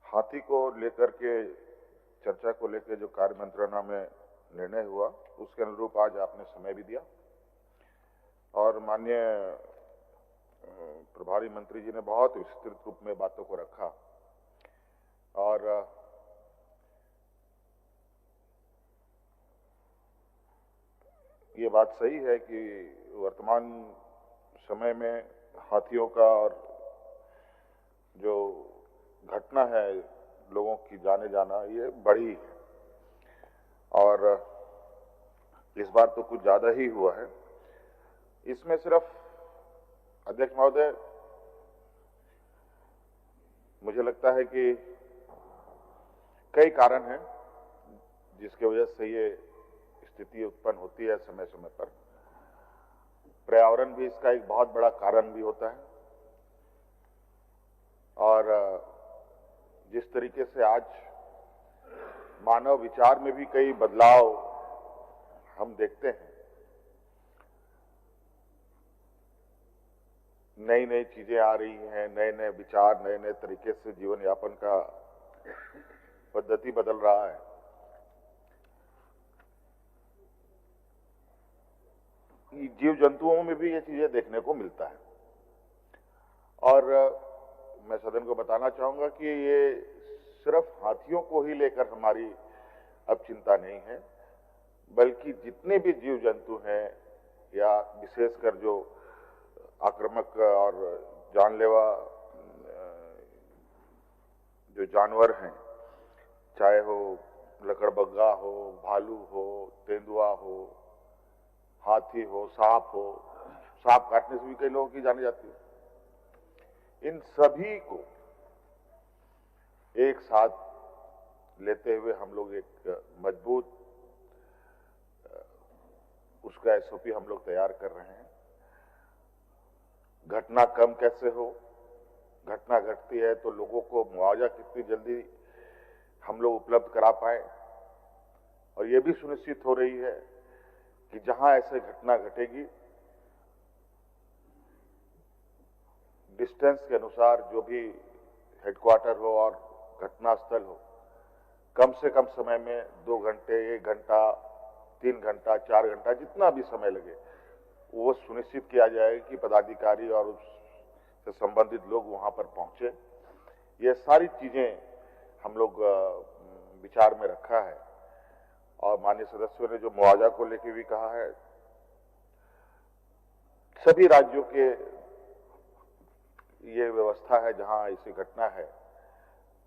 हाथी को लेकर के चर्चा को लेकर जो कार्य मंत्रणा में निर्णय हुआ उसके अनुरूप आज आपने समय भी दिया और माननीय प्रभारी मंत्री जी ने बहुत विस्तृत रूप में बातों को रखा और ये बात सही है कि वर्तमान समय में हाथियों का और जो घटना है लोगों की जाने जाना ये बढ़ी है और इस बार तो कुछ ज्यादा ही हुआ है। इसमें सिर्फ अध्यक्ष महोदय मुझे लगता है कि कई कारण हैं जिसकी वजह से ये स्थिति उत्पन्न होती है समय समय पर। पर्यावरण भी इसका एक बहुत बड़ा कारण भी होता है और जिस तरीके से आज मानव विचार में भी कई बदलाव हम देखते हैं, नई नई चीजें आ रही हैं, नए नए विचार, नए नए तरीके से जीवन यापन का पद्धति बदल रहा है। जीव जंतुओं में भी ये चीजें देखने को मिलता है और मैं सदन को बताना चाहूंगा कि ये सिर्फ हाथियों को ही लेकर हमारी अब चिंता नहीं है, बल्कि जितने भी जीव जंतु हैं या विशेषकर जो आक्रामक और जानलेवा जो जानवर हैं, चाहे हो लकड़बग्गा हो, भालू हो, तेंदुआ हो, हाथी हो, सांप काटने से भी कई लोगों की जाने जाती है। इन सभी को एक साथ लेते हुए हम लोग एक मजबूत उसका एसओपी हम लोग तैयार कर रहे हैं। घटना कम कैसे हो, घटना घटती है तो लोगों को मुआवजा कितनी जल्दी हम लोग उपलब्ध करा पाए और ये भी सुनिश्चित हो रही है कि जहां ऐसे घटना घटेगी डिस्टेंस के अनुसार जो भी हेडक्वार्टर हो और घटनास्थल हो, कम से कम समय में 2 घंटे, 1 घंटा, 3 घंटा, 4 घंटा, जितना भी समय लगे वो सुनिश्चित किया जाए कि पदाधिकारी और उससे संबंधित लोग वहां पर पहुंचे। ये सारी चीजें हम लोग विचार में रखा है और माननीय सदस्यों ने जो मुआवजा को लेकर भी कहा है, सभी राज्यों के ये व्यवस्था है जहां ऐसी घटना है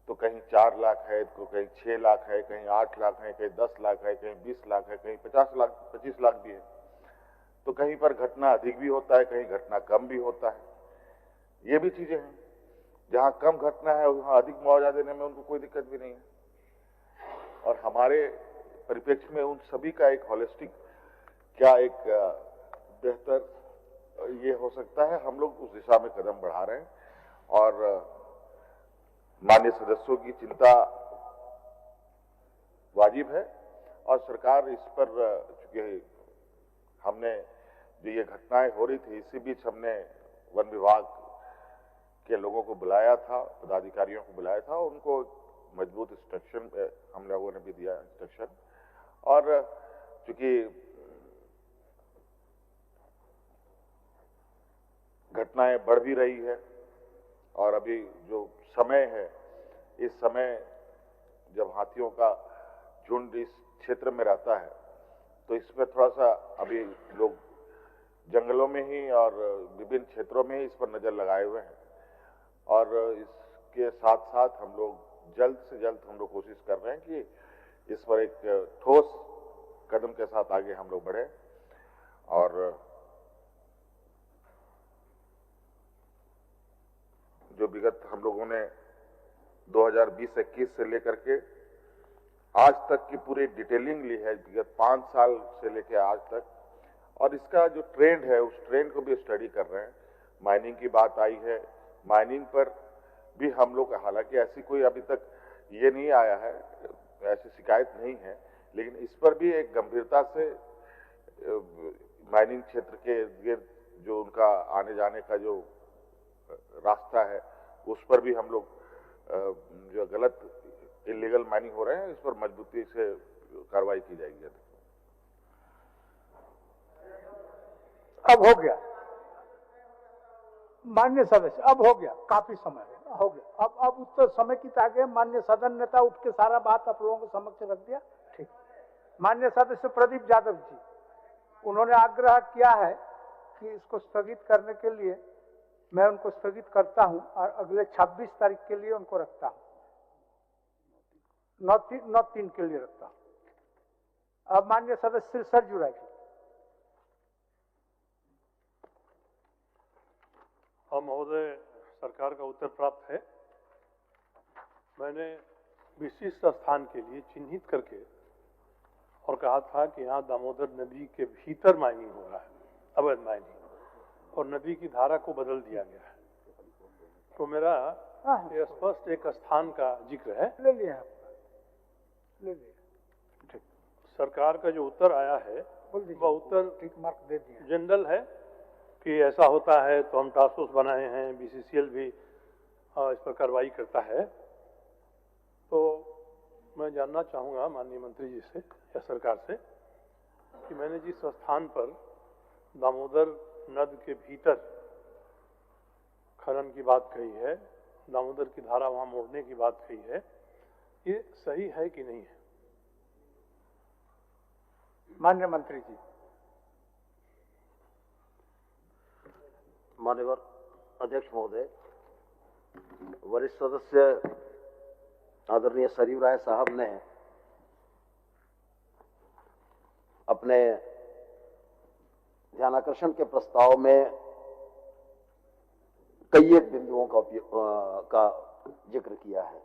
तो कहीं 4 लाख है, तो कहीं 6 लाख है, कहीं 8 लाख है, कहीं 10 लाख है, कहीं 20 लाख है, कहीं 50 लाख, 25 लाख भी है। तो कहीं पर घटना अधिक भी होता है, कहीं घटना कम भी होता है। ये भी चीजें हैं, जहां कम घटना है वहां अधिक मुआवजा देने में उनको कोई दिक्कत भी नहीं है और हमारे परिप्रेक्ष्य में उन सभी का एक होलिस्टिक क्या एक बेहतर ये हो सकता है, हम लोग उस दिशा में कदम बढ़ा रहे हैं और माननीय सदस्यों की चिंता वाजिब है और सरकार इस पर, चूंकि हमने जो ये घटनाएं हो रही थी इसी बीच हमने वन विभाग के लोगों को बुलाया था, पदाधिकारियों को बुलाया था, उनको मजबूत इंस्ट्रक्शन हम लोगों ने भी दिया इंस्ट्रक्शन और चूंकि घटनाएं बढ़ भी रही है और अभी जो समय है, इस समय जब हाथियों का झुंड इस क्षेत्र में रहता है तो इसमें थोड़ा सा अभी लोग जंगलों में ही और विभिन्न क्षेत्रों में ही इस पर नजर लगाए हुए हैं और इसके साथ साथ हम लोग जल्द से जल्द हम लोग कोशिश कर रहे हैं कि इस पर एक ठोस कदम के साथ आगे हम लोग बढ़े और जो विगत हम लोगों ने 2020-21 से लेकर के आज तक की पूरी डिटेलिंग ली है, विगत 5 साल से लेकर आज तक, और इसका जो ट्रेंड है उस ट्रेंड को भी स्टडी कर रहे हैं। माइनिंग की बात आई है, माइनिंग पर भी हम लोग, हालांकि ऐसी कोई अभी तक ये नहीं आया है, ऐसी शिकायत नहीं है, लेकिन इस पर भी एक गंभीरता से माइनिंग क्षेत्र के इर्द गिर्द जो उनका आने जाने का जो रास्ता है उस पर भी हम लोग जो गलत इलीगल माइनिंग हो रहे हैं, इस पर मजबूती से कार्रवाई की जाएगी। अब हो गया माननीय सदस्य, अब हो गया, काफी समय हो गया। अब उत्तर समय की ताकि माननीय सदन नेता उठ के सारा बात आप लोगों के समक्ष रख दिया। ठीक, माननीय सदस्य प्रदीप यादव जी, उन्होंने आग्रह किया है कि इसको स्थगित करने के लिए मैं उनको स्थगित करता हूं और अगले 26 तारीख के लिए उनको रखता हूं, 9/3 के लिए रखता हूं। अब माननीय सदस्य श्री सरजू राय जी। महोदय, सरकार का उत्तर प्राप्त है। मैंने विशिष्ट स्थान के लिए चिन्हित करके और कहा था कि यहाँ दामोदर नदी के भीतर माइनिंग हो रहा है, अवैध माइनिंग, और नदी की धारा को बदल दिया गया है। तो मेरा ये स्पष्ट एक स्थान का जिक्र है। ले लिया, ले लिया। ठीक, सरकार का जो उत्तर आया है वह उत्तर ठीक मार्क दे दिया, जनरल है कि ऐसा होता है तो हम टास्क फोर्स बनाए हैं, बीसीसीएल भी इस पर कार्रवाई करता है। तो मैं जानना चाहूँगा माननीय मंत्री जी से या सरकार से कि मैंने जिस स्थान पर दामोदर नद के भीतर खनन की बात कही है, दामोदर की धारा वहाँ मोड़ने की बात कही है, ये सही है कि नहीं है? माननीय मंत्री जी। मान्यवर अध्यक्ष महोदय, वरिष्ठ सदस्य आदरणीय सरयू राय साहब ने अपने ध्यानाकर्षण के प्रस्ताव में कई एक बिंदुओं का जिक्र किया है।